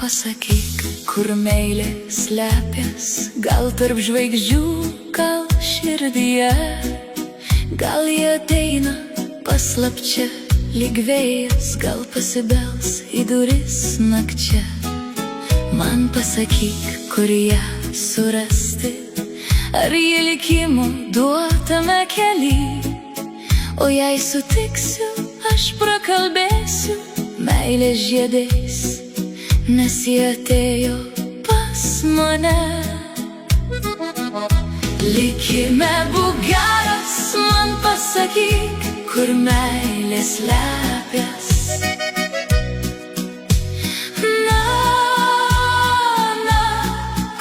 pasakyk, kur meilė slepias, gal tarp žvaigždžių, gal širdyje, gal jie ateina paslapčia lyg vėjas, gal pasibels į duris nakčia. Man pasakyk, kur ją surasti, ar ji likimo duotame kely, o jei sutiksiu, aš prakalbėsiu meilės žiedais, nes jie atėjo pas mane. Likime būk geras, man pasakyk, kur meilė slepias.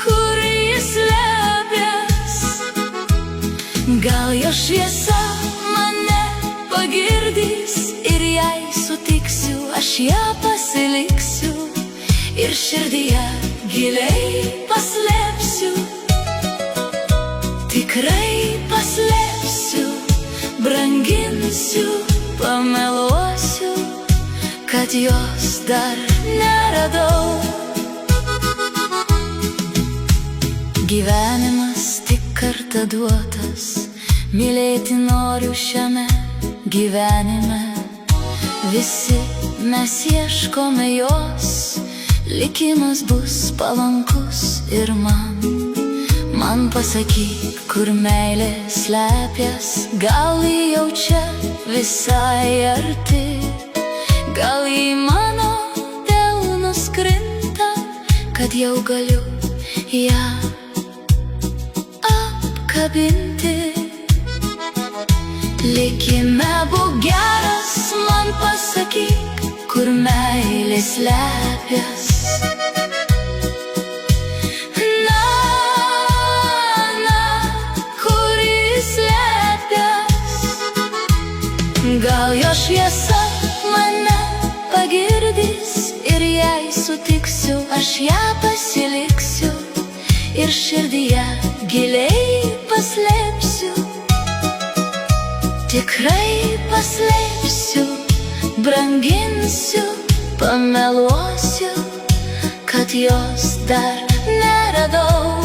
Kur jis slepias? Gal jo šviesa mane pagirdys, ir jei sutiksiu, aš ją pasiliksiu ir širdyje giliai paslėpsiu. Tikrai paslėpsiu, branginsiu, pameluosiu, kad jos dar neradau. Gyvenimas tik kartą duotas, mylėti noriu šiame gyvenime. Visi mes ieškome jos, likimas bus palankus ir man. Man pasakyk, kur meilė slepias, gal ji jau čia visai arti, gal į mano delnus krinta, kad jau galiu ją apkabinti. Likime būk geras, man pasakyk, kur meilė slepias. Gal jo šviesa mane pagirdys, ir jei sutiksiu, aš ją pasiliksiu ir širdyje giliai paslėpsiu. Tikrai paslėpsiu, branginsiu, pameluosiu, kad jos dar neradau.